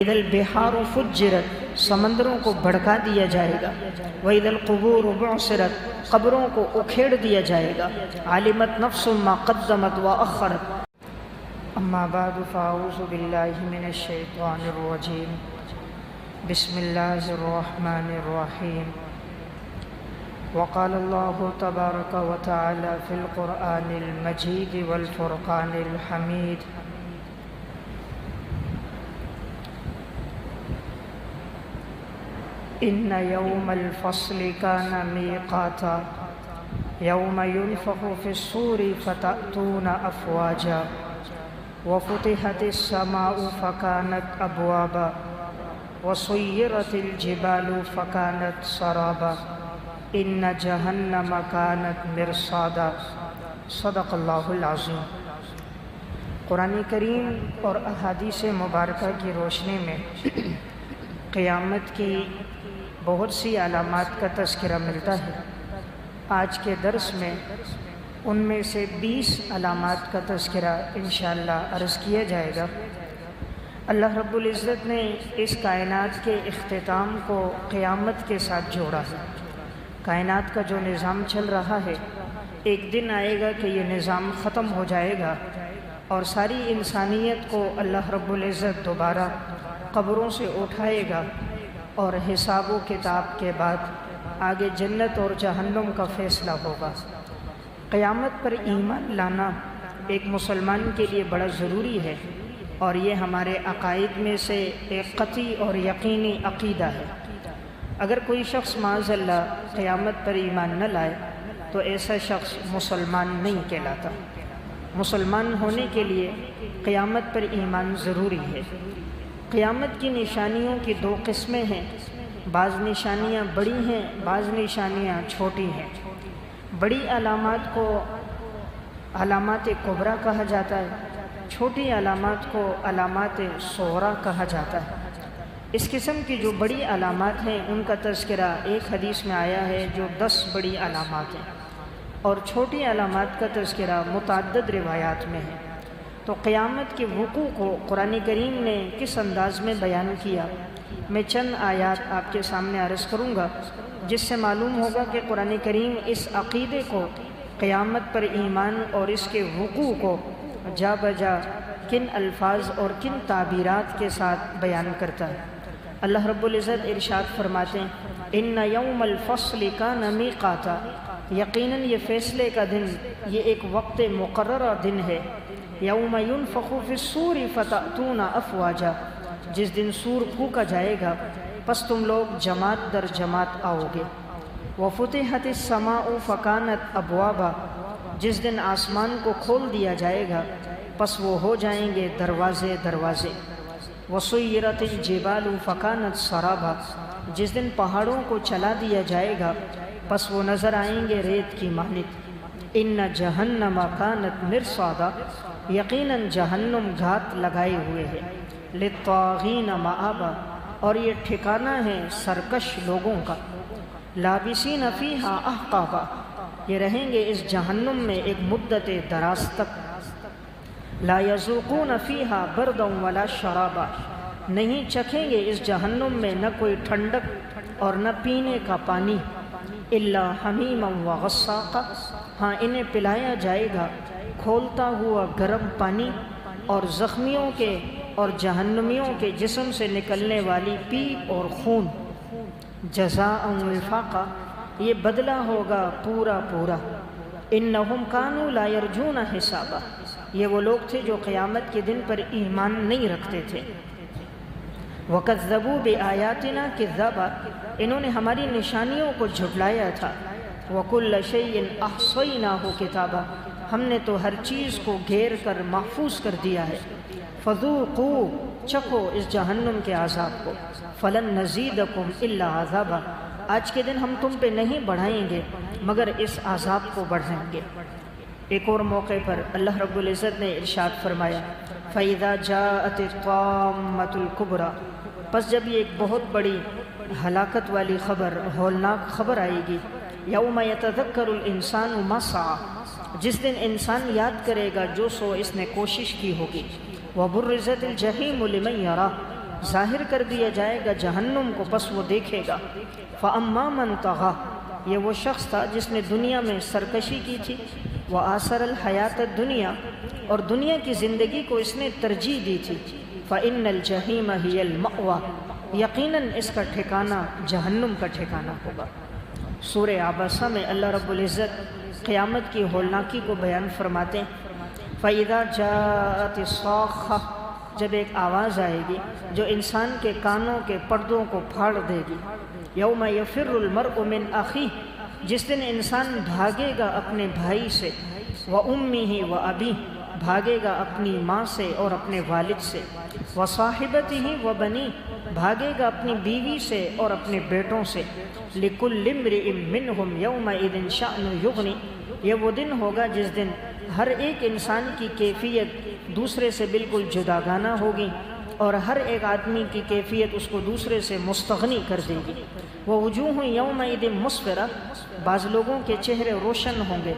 اِذَا الْبِحَارُ فُجِّرَتْ سمندروں کو بھڑکا دیا جائے گا، وَإِذَا الْقُبُورُ بُعْثِرَتْ قبروں کو اکھیڑ دیا جائے گا، عَلِمَتْ نَفْسٌ مَا قَدَّمَتْ وَأَخَّرَتْ اما بعد فاعوذ باللہ من الشیطان الرجیم بسم اللہ الرحمن الرحیم وقال اللہ تبارک وتعالی فی القرآن المجید والفرقان الحمید ان یوم الفصل کان میقاتا یوم ينفخ فی الصور فتأتون افواجا وفتحت السماء فكانت أبوابا وسيرت الجبال فكانت سرابا إن جهنم كانت مرصادا صدق اللہ العظیم۔ قرآن کریم اور احادیث مبارکہ کی روشنی میں قیامت کی بہت سی علامات کا تذکرہ ملتا ہے۔ آج کے درس میں ان میں سے 20 علامات کا تذکرہ انشاءاللہ عرض کیا جائے گا۔ اللہ رب العزت نے اس کائنات کے اختتام کو قیامت کے ساتھ جوڑا ہے۔ کائنات کا جو نظام چل رہا ہے، ایک دن آئے گا کہ یہ نظام ختم ہو جائے گا اور ساری انسانیت کو اللہ رب العزت دوبارہ قبروں سے اٹھائے گا اور حساب و کتاب کے بعد آگے جنت اور جہنم کا فیصلہ ہوگا۔ قیامت پر ایمان لانا ایک مسلمان کے لیے بڑا ضروری ہے، اور یہ ہمارے عقائد میں سے ایک قطعی اور یقینی عقیدہ ہے۔ اگر کوئی شخص معاذ اللہ قیامت پر ایمان نہ لائے تو ایسا شخص مسلمان نہیں کہلاتا۔ مسلمان ہونے کے لیے قیامت پر ایمان ضروری ہے۔ قیامت کی نشانیوں کی 2 قسمیں ہیں، بعض نشانیاں بڑی ہیں، بعض نشانیاں چھوٹی ہیں۔ بڑی علامات کو علامات کبریٰ کہا جاتا ہے، چھوٹی علامات کو علامات صغریٰ کہا جاتا ہے۔ اس قسم کی جو بڑی علامات ہیں ان کا تذکرہ ایک حدیث میں آیا ہے جو 10 بڑی علامات ہیں، اور چھوٹی علامات کا تذکرہ متعدد روایات میں ہے۔ تو قیامت کے وقوع کو قرآن کریم نے کس انداز میں بیان کیا، میں چند آیات آپ کے سامنے عرض کروں گا، جس سے معلوم ہوگا کہ قرآن کریم اس عقیدے کو، قیامت پر ایمان اور اس کے وقوع کو جا بجا کن الفاظ اور کن تعبیرات کے ساتھ بیان کرتا ہے۔ اللہ رب العزت ارشاد فرماتے ہیں ان یوم الفصل کان میقاتا، یقیناً یہ فیصلے کا دن، یہ ایک وقت مقررہ دن ہے۔ یوم ینفخ فی الصور فتأتون افواجا، جس دن سور پھونکا جائے گا پس تم لوگ جماعت در جماعت آؤ گے۔ وفتحت السماء فکانت ابوابا، جس دن آسمان کو کھول دیا جائے گا پس وہ ہو جائیں گے دروازے دروازے۔ وسیرت الجبال فکانت سرابا، جس دن پہاڑوں کو چلا دیا جائے گا پس وہ نظر آئیں گے ریت کی مانند۔ ان جہنم کانت مرصادا، یقیناً جہنم گھات لگائے ہوئے ہے۔ للطاغین مآبا، اور یہ ٹھکانہ ہے سرکش لوگوں کا۔ لابسین فیہا احقابا، یہ رہیں گے اس جہنم میں ایک مدت دراز تک۔ لا یذوقون فیہا بردا ولا شرابا، نہیں چکھیں گے اس جہنم میں نہ کوئی ٹھنڈک اور نہ پینے کا پانی۔ الا حمیما وغساقا، ہاں انہیں پلایا جائے گا کھولتا ہوا گرم پانی، اور زخمیوں کے اور جہنمیوں کے جسم سے نکلنے والی پیپ اور خون۔ جزاء وفاقا، یہ بدلہ ہوگا پورا پورا۔ انہم کانوا لا یرجون حسابا، یہ وہ لوگ تھے جو قیامت کے دن پر ایمان نہیں رکھتے تھے۔ وکذبوا بآیاتنا کذابا، انہوں نے ہماری نشانیوں کو جھٹلایا تھا۔ وکل شیء احصیناہ کتابا، ہم نے تو ہر چیز کو گھیر کر محفوظ کر دیا ہے۔ فذوقوا، چکھو اس جہنم کے عذاب کو۔ فلن نزیدکم الا عذابا، آج کے دن ہم تم پہ نہیں بڑھائیں گے مگر اس عذاب کو بڑھائیں گے۔ ایک اور موقع پر اللہ رب العزت نے ارشاد فرمایا فَإِذَا جَاءَتِ الطَّامَّةُ الْكُبْرَى، پس جب یہ ایک بہت بڑی ہلاکت والی خبر، ہولناک خبر آئے گی، یوم یتذکر الانسان ما سعی، جس دن انسان یاد کرے گا جو سو اس نے کوشش کی ہوگی۔ وَبُرِّزَتِ الْجَحِیمُ لِمَنْ یَرَى، ظاہر کر دیا جائے گا جہنم کو، پس وہ دیکھے گا۔ فَأَمَّا مَنْ طَغَىٰ، یہ وہ شخص تھا جس نے دنیا میں سرکشی کی تھی، وَآثَرَ الْحَيَاةَ الدُّنْيَا، اور دنیا کی زندگی کو اس نے ترجیح دی تھی۔ فَإِنَّ الْجَحِيمَ هِيَ الْمَأْوَىٰ، یقیناً اس کا ٹھکانہ جہنم کا ٹھکانہ ہوگا۔ سورہ عبسہ میں اللہ رب العزت قیامت کی ہولناکی کو بیان فرماتے ہیں۔ فَإِذَا جَاءَتِ الصَّاخَّةُ، جب ایک آواز آئے گی جو انسان کے کانوں کے پردوں کو پھاڑ دے گی۔ یوم یفر المرء من اخیہ، جس دن انسان بھاگے گا اپنے بھائی سے، وامہ وابیہ، بھاگے گا اپنی ماں سے اور اپنے والد سے، وصاحبتہ وبنیہ، بھاگے گا اپنی بیوی سے اور اپنے بیٹوں سے۔ لکل امرئ منہم یومئذ شأن یغنی، یہ وہ دن ہوگا جس دن ہر ایک انسان کی کیفیت دوسرے سے بالکل جداگانہ ہوگی، اور ہر ایک آدمی کی کیفیت اس کو دوسرے سے مستغنی کر دے گی۔ ووجوہ یومئذ مسفرہ، بعض لوگوں کے چہرے روشن ہوں گے،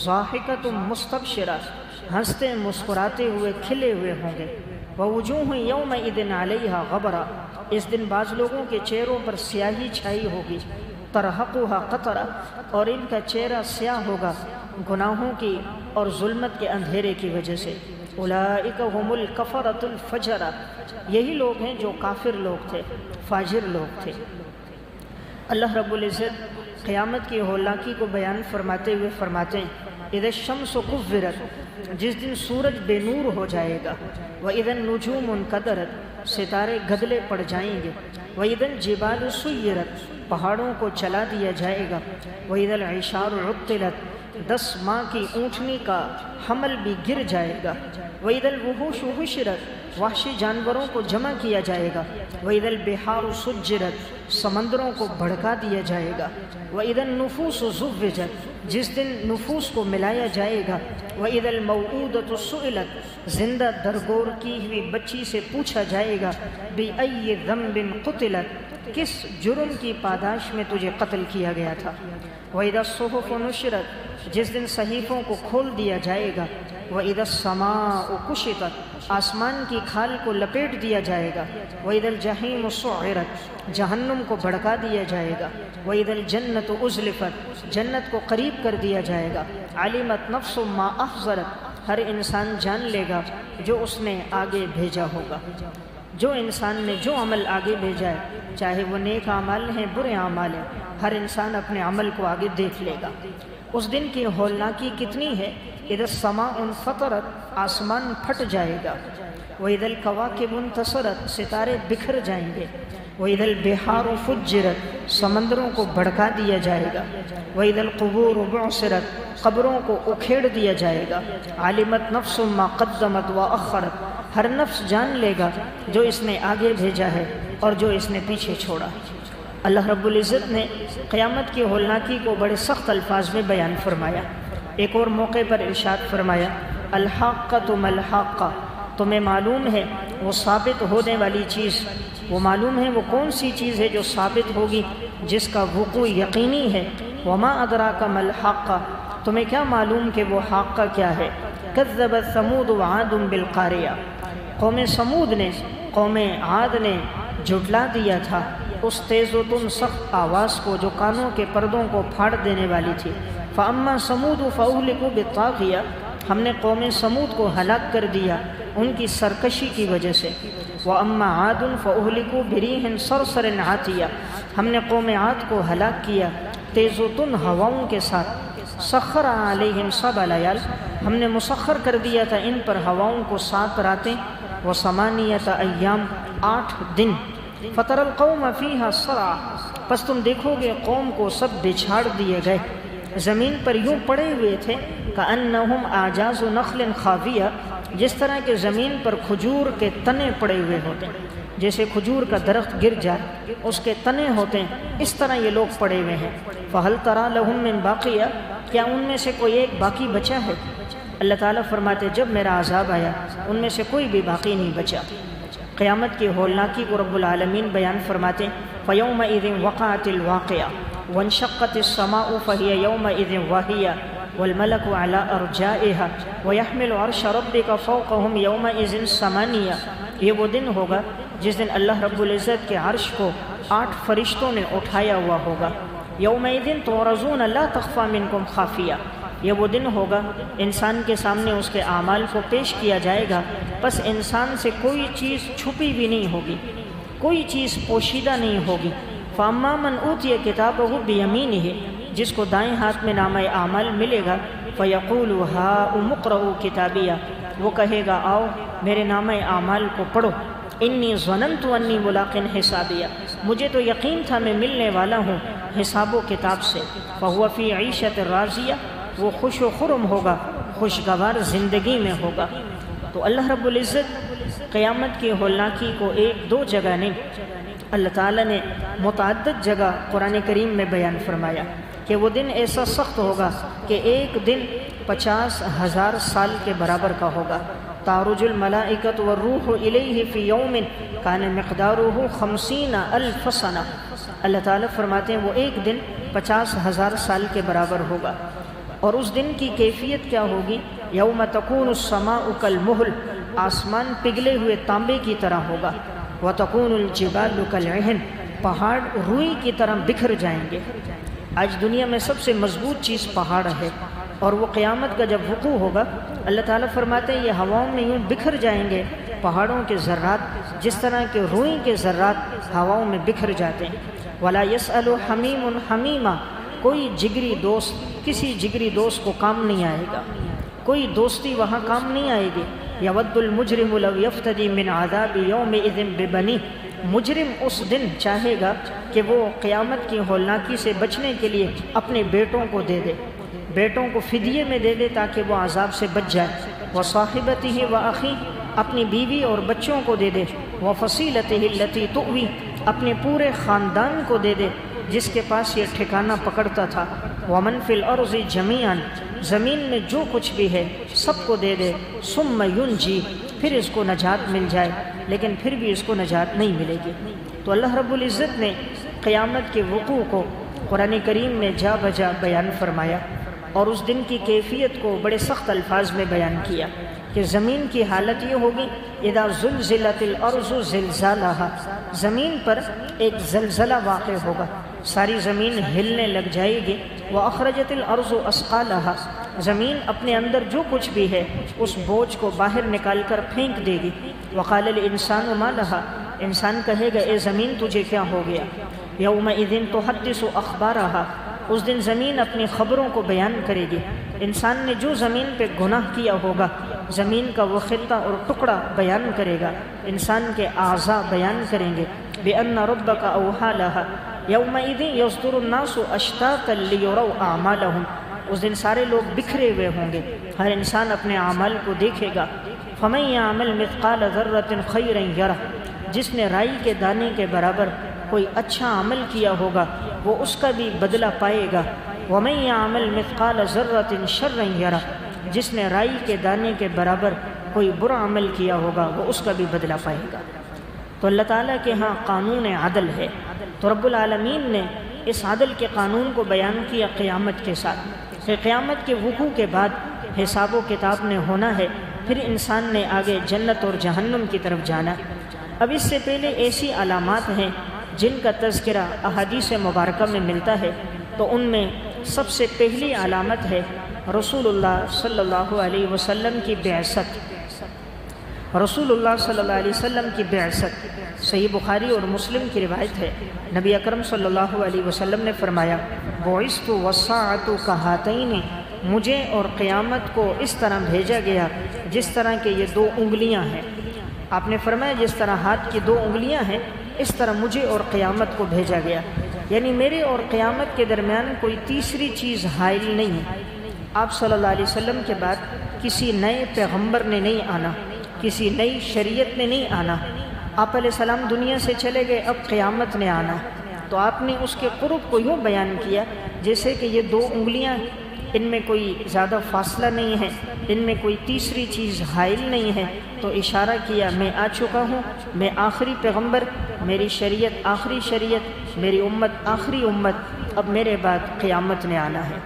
ضاحکۃ مستبشرہ، ہنستے مسکراتے ہوئے کھلے ہوئے ہوں گے۔ ووجوہ یومئذ علیہا غبرہ، اس دن بعض لوگوں کے چہروں پر سیاہی چھائی ہوگی، ترہقھا قطرہ، اور ان کا چہرہ سیاہ ہوگا گناہوں کی اور ظلمت کے اندھیرے کی وجہ سے۔ اولئک ھم الکفرۃ الفجرہ، یہی لوگ ہیں جو کافر لوگ تھے، فاجر لوگ تھے۔ اللہ رب العزت قیامت کی ہولناکی کو بیان فرماتے ہوئے فرماتے ہیں، اذا الشمس کورت، جس دن سورج بے نور ہو جائے گا، واذا النجوم انکدرت، ستارے گدلے پڑ جائیں گے، واذا الجبال سیرت، پہاڑوں کو چلا دیا جائے گا، واذا العشار عطلت، 10 ماہ کی اونٹنی کا حمل بھی گر جائے گا، وَإِذَا الْوُحُوشُ حُشِرَتْ، وحشی جانوروں کو جمع کیا جائے گا، وَإِذَا الْبِحَارُ سُجِّرَتْ، سمندروں کو بھڑکا دیا جائے گا، وَإِذَا النُّفُوسُ زُوِّجَتْ، جس دن نفوس کو ملایا جائے گا، وَإِذَا الْمَوْءُودَةُ سُئِلَتْ، زندہ درگور کی ہوئی بچی سے پوچھا جائے گا، بِأَيِّ ذَنبٍ قُتِلَتْ، کس جرم کی پاداش میں تجھے قتل کیا گیا تھا، وَإِذَا الصُّحُفُ نُشِرَتْ، جس دن صحیفوں کو کھول دیا جائے گا، وَإِذَا السَّمَاءُ كُشِطَتْ، آسمان کی کھال کو لپیٹ دیا جائے گا، وَإِذَا الْجَحِيمُ سُعِّرَتْ، جہنم کو بھڑکا دیا جائے گا، وَإِذَا الْجَنَّةُ أُزْلِفَتْ، جنت کو قریب کر دیا جائے گا، عَلِمَتْ نَفْسٌ مَا أَحْضَرَتْ، ہر انسان جان لے گا جو اس نے آگے بھیجا ہوگا۔ جو انسان نے جو عمل آگے بھیجا ہے، چاہے وہ نیک اعمال ہیں برے اعمال ہیں، ہر انسان اپنے عمل کو آگے دیکھ لے گا۔ اس دن کی ہولناکی کتنی ہے، اذا السماء انفطرت، آسمان پھٹ جائے گا، واذا الکواکب انتصرت، ستارے بکھر جائیں گے، واذا البحار فجرت، سمندروں کو بھڑکا دیا جائے گا، واذا القبور بعثرت، قبروں کو اکھیڑ دیا جائے گا، علمت نفس ما قدمت واخرت، ہر نفس جان لے گا جو اس نے آگے بھیجا ہے اور جو اس نے پیچھے چھوڑا۔ اللہ رب العزت نے قیامت کی ہولناکی کو بڑے سخت الفاظ میں بیان فرمایا۔ ایک اور موقع پر ارشاد فرمایا، الحاقۃ ما الحاقہ، تمہیں معلوم ہے وہ ثابت ہونے والی چیز، وہ معلوم ہے وہ کون سی چیز ہے جو ثابت ہوگی، جس کا وقوع یقینی ہے۔ وما ادراک ما الحاقہ، تمہیں کیا معلوم کہ وہ حاقہ کیا ہے۔ کذبت ثمود وعاد بالقاریہ، قوم سمود نے، قوم عاد نے جھٹلا دیا تھا اس تیز و تند سخت آواز کو جو کانوں کے پردوں کو پھاڑ دینے والی تھی۔ فَأَمَّا ثَمُودُ فَأُهْلِكُوا بِالطَّاغِیَةِ، ہم نے قوم سمود کو ہلاک کر دیا ان کی سرکشی کی وجہ سے۔ وَأَمَّا عَادٌ فَأُهْلِكُوا بِرِيحٍ صَرْصَرٍ عَاتِیَةٍ، ہم نے قوم عاد کو ہلاک کیا تیز و تند ہواؤں کے ساتھ۔ سخر علیہم 7 لیال، ہم نے مسخر کر دیا تھا ان پر ہواؤں کو 7 راتیں، و8 ایام، 8 دن۔ فَتَرَى الْقَوْمَ فِيهَا صَرْعَىٰ، پس تم دیکھو گے قوم کو سب بچھاڑ دیے گئے، زمین پر یوں پڑے ہوئے تھے، كَأَنَّهُمْ أَعْجَازُ نَخْلٍ خَاوِيَةٍ، جس طرح کہ زمین پر کھجور کے تنے پڑے ہوئے ہوتے ہیں، جیسے کھجور کا درخت گر جائے اس کے تنے ہوتے ہیں، اس طرح یہ لوگ پڑے ہوئے ہیں۔ فَهَلْ تَرَىٰ لَهُم مِّن بَاقِیَةٍ، کیا ان میں سے کوئی ایک باقی بچا ہے؟ اللہ تعالیٰ فرماتے جب میرا عذاب آیا ان میں سے کوئی بھی باقی نہیں بچا۔ قیامت کی ہولناکی کو رب العالمین بیان فرماتے فَيَوْمَئِذٍ وَقَعَتِ الْوَاقِعَةُ وَانشَقَّتِ السَّمَاءُ فَهِيَ يَوْمَئِذٍ وَاهِيَةٌ وَالْمَلَكُ عَلَىٰ أَرْجَائِهَا وَيَحْمِلُ عَرْشَ رَبِّكَ فَوْقَهُمْ يَوْمَئِذٍ ثَمَانِيَةٌ، یہ وہ دن ہوگا جس دن اللہ رب العزت کے عرش کو 8 فرشتوں نے اٹھایا ہوا ہوگا۔ یومئذ تعرضون لا تخفی منکم خافیہ، یہ وہ دن ہوگا انسان کے سامنے اس کے اعمال کو پیش کیا جائے گا، بس انسان سے کوئی چیز چھپی بھی نہیں ہوگی، کوئی چیز پوشیدہ نہیں ہوگی۔ فاما من اوتی کتابہ بیمینہ، جس کو دائیں ہاتھ میں نامہ اعمال ملے گا، فیقول ہاؤم اقرؤوا کتابیہ، وہ کہے گا آؤ میرے نامہ اعمال کو پڑھو، انی ظننت انی ملاق حسابیہ، مجھے تو یقین تھا میں ملنے والا ہوں حساب و کتاب سے۔ فہو فی عیشۃ راضیہ، وہ خوش و خرم ہوگا، خوشگوار زندگی میں ہوگا۔ تو اللہ رب العزت قیامت کی ہولناکی کو 1-2 جگہ نہیں، اللہ تعالیٰ نے متعدد جگہ قرآن کریم میں بیان فرمایا کہ وہ دن ایسا سخت ہوگا کہ ایک دن 50,000 سال کے برابر کا ہوگا۔ تعرج الملائکۃ والروح الیہ فی یوم کان مقدارہ 50,000 سنہ، اللہ تعالیٰ فرماتے ہیں وہ ایک دن 50,000 سال کے برابر ہوگا۔ اور اس دن کی کیفیت کیا ہوگی؟ یوم تکون السماء کالمہل، آسمان پگھلے ہوئے تانبے کی طرح ہوگا۔ وتکون الجبال کالعہن، پہاڑ روئی کی طرح بکھر جائیں گے۔ آج دنیا میں سب سے مضبوط چیز پہاڑ ہے، اور وہ قیامت کا جب وقوع ہوگا اللہ تعالیٰ فرماتے ہیں یہ ہواؤں میں یوں بکھر جائیں گے، پہاڑوں کے ذرات جس طرح کے روئی کے ذرات ہواؤں میں بکھر جاتے ہیں۔ ولا يسأل حمیم حمیما، کوئی جگری دوست کسی جگری دوست کو کام نہیں آئے گا، کوئی دوستی وہاں کام نہیں آئے گی۔ یود المجرم لو یفتدی من عذاب یومئذ ببنیہ، مجرم اس دن چاہے گا کہ وہ قیامت کی ہولناکی سے بچنے کے لیے اپنے بیٹوں کو دے دے، بیٹوں کو فدیے میں دے دے تاکہ وہ عذاب سے بچ جائے۔ وصاحبتہ وأخیہ، اپنی بیوی اور بچوں کو دے دے۔ وفصیلتہ التی تؤوی، اپنے پورے خاندان کو دے دے جس کے پاس یہ ٹھکانہ پکڑتا تھا۔ ومن فی الارض جمیعا، زمین میں جو کچھ بھی ہے سب کو دے دے۔ ثم ینجی، پھر اس کو نجات مل جائے، لیکن پھر بھی اس کو نجات نہیں ملے گی۔ تو اللہ رب العزت نے قیامت کے وقوع کو قرآن کریم میں جا بجا بیان فرمایا، اور اس دن کی کیفیت کو بڑے سخت الفاظ میں بیان کیا کہ زمین کی حالت یہ ہوگی اذا زلزلت الارض زلزالہا، زمین پر ایک زلزلہ واقع ہوگا، ساری زمین ہلنے لگ جائے گی۔ واخرجت الارض اثقالہا، زمین اپنے اندر جو کچھ بھی ہے اس بوجھ کو باہر نکال کر پھینک دے گی۔ وقال الانسان ما لہا، انسان کہے گا اے زمین تجھے کیا ہو گیا؟ یومئذ تحدث اخبارہا، اس دن زمین اپنی خبروں کو بیان کرے گی۔ انسان نے جو زمین پہ گناہ کیا ہوگا زمین کا وہ خطہ اور ٹکڑا بیان کرے گا، انسان کے اعضاء بیان کریں گے۔ بِأَنَّ رَبَّكَ أَوْحَىٰ لَهَا يَوْمَئِذٍ يَصْدُرُ النَّاسُ أَشْتَاتًا لِيُرَوْا أَعْمَالَهُمْ، اس دن سارے لوگ بکھرے ہوئے ہوں گے، ہر انسان اپنے اعمال کو دیکھے گا۔ فَمَن يَعْمَلْ مِثْقَالَ ذَرَّةٍ خَيْرًا يَرَهُ، جس نے رائی کے دانے کے برابر کوئی اچھا عمل کیا ہوگا وہ اس کا بھی بدلہ پائے گا۔ وَمَن يَعْمَلْ مِثْقَالَ ذَرَّةٍ شَرًّا يَرَهُ، جس نے رائی کے دانے کے برابر کوئی برا عمل کیا ہوگا وہ اس کا بھی بدلہ پائے گا۔ تو اللہ تعالیٰ کے ہاں قانون عدل ہے، تو رب العالمین نے اس عدل کے قانون کو بیان کیا قیامت کے ساتھ کہ قیامت کے وقوع کے بعد حساب و کتاب نے ہونا ہے، پھر انسان نے آگے جنت اور جہنم کی طرف جانا۔ اب اس سے پہلے ایسی علامات ہیں جن کا تذکرہ احادیث مبارکہ میں ملتا ہے، تو ان میں سب سے پہلی علامت ہے رسول اللہ صلی اللہ علیہ وسلم کی بعثت۔ رسول اللہ صلی اللہ علیہ وسلم کی بعثت صحیح بخاری اور مسلم کی روایت ہے، نبی اکرم صلی اللہ علیہ وسلم نے فرمایا بعثت والساعۃ کہاتین، مجھے اور قیامت کو اس طرح بھیجا گیا جس طرح کہ یہ 2 انگلیاں ہیں۔ آپ نے فرمایا جس طرح ہاتھ کی 2 انگلیاں ہیں اس طرح مجھے اور قیامت کو بھیجا گیا، یعنی میرے اور قیامت کے درمیان کوئی تیسری چیز حائل نہیں ہے۔ آپ صلی اللہ علیہ وسلم کے بعد کسی نئے پیغمبر نے نہیں آنا، کسی نئی شریعت نے نہیں آنا۔ آپ علیہ السلام دنیا سے چلے گئے، اب قیامت نے آنا، تو آپ نے اس کے قرب کو یوں بیان کیا جیسے کہ یہ 2 انگلیاں، ان میں کوئی زیادہ فاصلہ نہیں ہے، ان میں کوئی تیسری چیز حائل نہیں ہے، تو اشارہ کیا میں آ چکا ہوں، میں آخری پیغمبر، میری شریعت آخری شریعت، میری امت آخری امت، اب میرے بعد قیامت نے آنا ہے۔